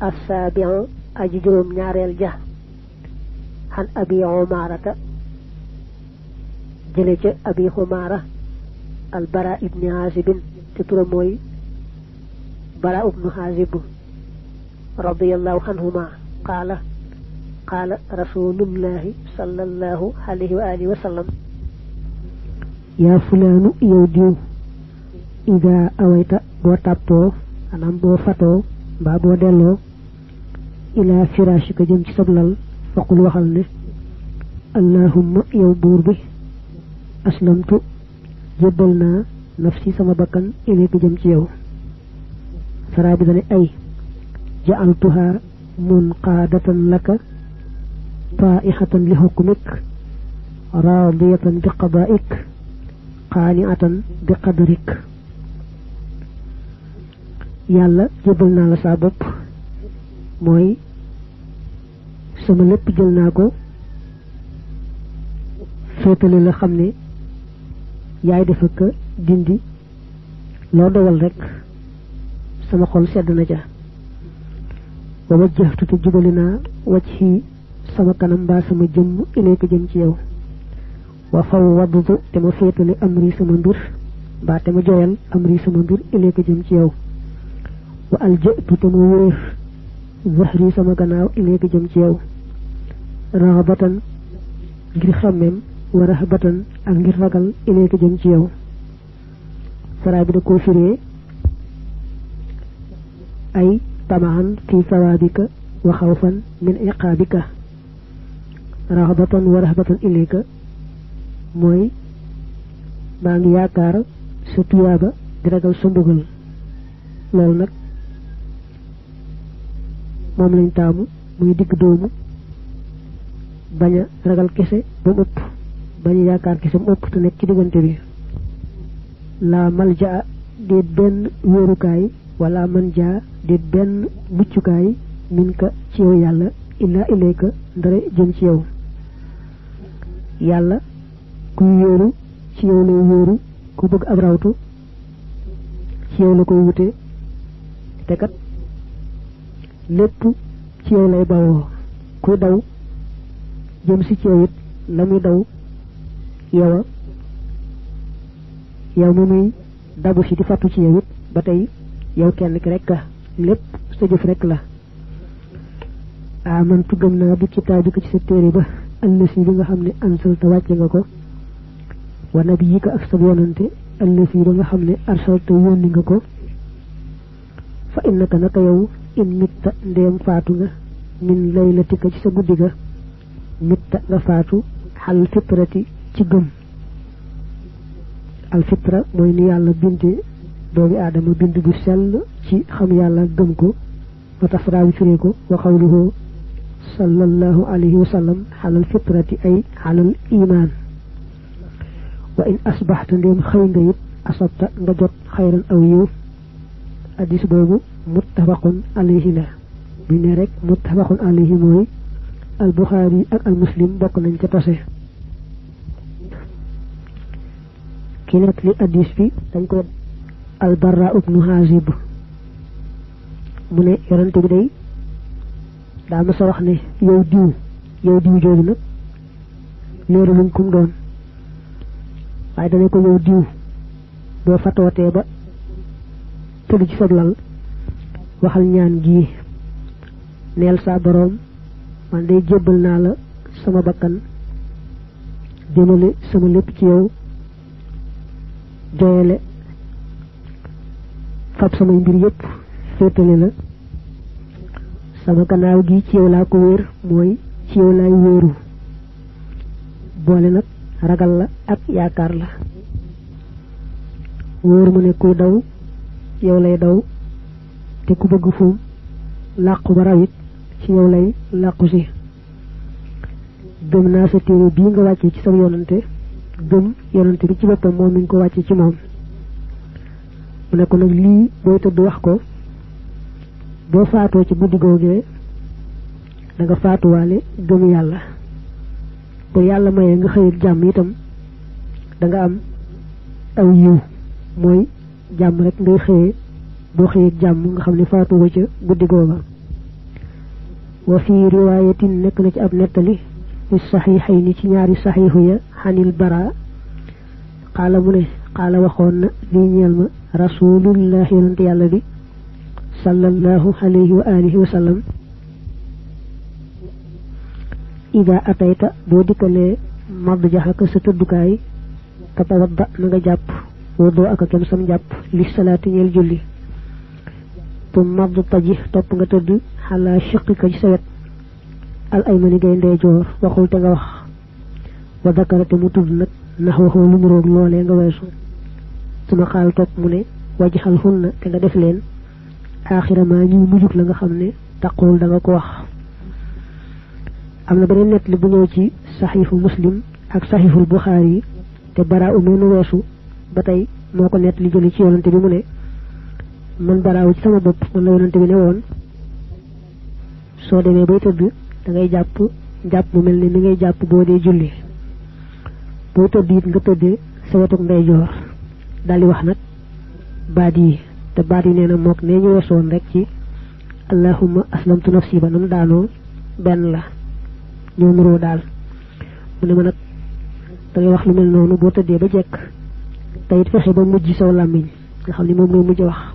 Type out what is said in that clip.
السابع أجدرم ناريل جه عن أبي عمارة جلج أبي عمارة البراء بن عازب تترموي براء بن عازب رضي الله عنهما قال رسول الله صلى الله عليه وآله وسلم يا فلان يوديو إذا أويت بوتابو أنام بو فتو بابو دلو إلى فراشك جمج سبلل فقل وخلني اللهم يوبور به أسلمت جبلنا نفسي سما بكن إليك جمج يو فرابدني أي جعلتها منقادة لك طائحة لحكمك راضية بقضائك قانعة بقدرك يالا جبلنا لا سا بوب موي sama lepp jël nako fétalé la xamné yaay def ak dindi lo dogal rek sama xol sedd na ja wa wajjahtu tujubalina wajhi sama kanam ba sama jëm ilayka jëm ci yow wa fawwadtu te ma fétalé amri sama mbir ba te ma joyal amri sama mbir ilayka jëm ci yow wa alja'tu te ma wéef zahri sama gannaaw ilayka jëm ci yow rahabatan ngir xamem wa rahabatan ak ngir ragal ilayka jëm ci yow sara bi da ko firé ay tamaan fi sawabika wa khawfan min iqabika rahabatan wa rahabatan ilayka moy ma ngi yaakar sa tuyaaba di ragal sa mbugal lool nak mom lañ taamu muy digg doomu baña ragal kesse bu upp baña yaakar kesse bu upp te nek ci digënté bi la malja de ben wërukay wala manja de ben muccukay minka ci yow yalla illa ilayka ndare jëm ci yow yalla ku yoru ci yow lay yoru ku bëgg ab rawtu ci yow la koy wuté té kat lepp ci yow lay bawo ku daw jëm ci ci yow it lamuy daw yow mu muy dabu ci di fatu ci yow it batay yow kenn ki rek lepp sa jëf rek la amantu gëm na bi kitaabika ci sa téré ba allasi bi nga xamné ansalta wacc nga ko wa nabiyika ak sa yonante allasi bi nga xamné arsalta yoni nga ko fa innaka naka yow in mitta ndem faatu nga min laylatika ci sa guddiga mitta nga faatu hal fitrati ci gëm al fitra moy ni yalla bindé doomi adama bind bu sel ci xam yalla gëm ko fa tafra bi firé ko wa qawluhu sallallahu alayhi wa sallam halal fitrati ay halal iman wa in asbahta ndem xey nga yit asabta nga jot khayran aw yu hadith bobu muttafaqun alayhi la bi ne rek muttafaqun alayhi moy al bukhari ak al muslim bokk nañ ci tassé ki nak li hadith bi dañ ko al barra ibn hazib mu ne yorante bi day da ma sa wax ne yow diw joju nak leeru luñ kum doon way dañ ko yow diw bo fatoté ba tëdd ci soblal waxal ñaan gi neel sa borom man day jébbal naa la sama bakkan jëmale sama lépp ci yow joyele fab sama mbir yépp féetale la sama gannaaw gi ci yow laa ko wéer mooy ci yow laay wéeru boole nag ragal la ak yaakaar la wóor mu ne kuy daw yow lay daw te ku bëgg fu làqu ba rawit ci yow lay làqu si gëm naa sa téere bii nga wàcce ci sama yonante gëm yonante bi ci boppam moom miñ ko wàcce ci moom mu ne ko nag lii booy tëdd wax ko boo faatoo ci guddi googee da nga faatuwaale gëm yàlla bu yàlla mayee nga xëy ak jàmm itam da nga am aw yiw mooy jàmm rek ngay xëyee boo xëyee ak jàmm nga xam ne faatu wa ca guddi googa wa fi riwayatin nek na ci ab netali fi sahihayni ci ñaari sahihu ya hanil bara qala mu ne qala waxon na li ñeel ma rasulullah yonent yalla bi sallallahu alayhi wa alihi wa sallam ida atayta bo dikale madjahaka sa tuddukaay tatawadda nga japp wodo ak kem sam japp li salati ñeel julli tum mabdu tajih top nga tudd ala shiqqika ci sawet al aymani gay ndeyjoor waxul te nga wax wa dakarate mu tudd nak nahwahu lu mu roog lolé nga wessu suma xal top mu ne wajhal hunna te nga def len akhira ma ñu mujuk la nga xamne taqul da nga ko wax amna benen net li bu ñew ci sahihu muslim ak sahihul bukhari te bara umenu wessu batay moko net li jëli ci yonante bi mu ne man baraaw ci sama bopp man la yonante bi ne woon soo demee bay tëdd da ngay jàpp mu mel ni mi ngay jàpp boo dee julli boo tëdd it nga tëddee sa wetuk ndeyjoor daal di wax nag baat yi te baat yi nee na mook nee ñu weesoon rek ci allahumma aslamtu nafsi ba nam daanoo benn la ñoo nuroo daal mu ne ma nag da ngay wax lu mel noonu boo tëddee ba jekk te it fexe ba mujj saw làmmiñ nga xam ni moom ngay mujj wax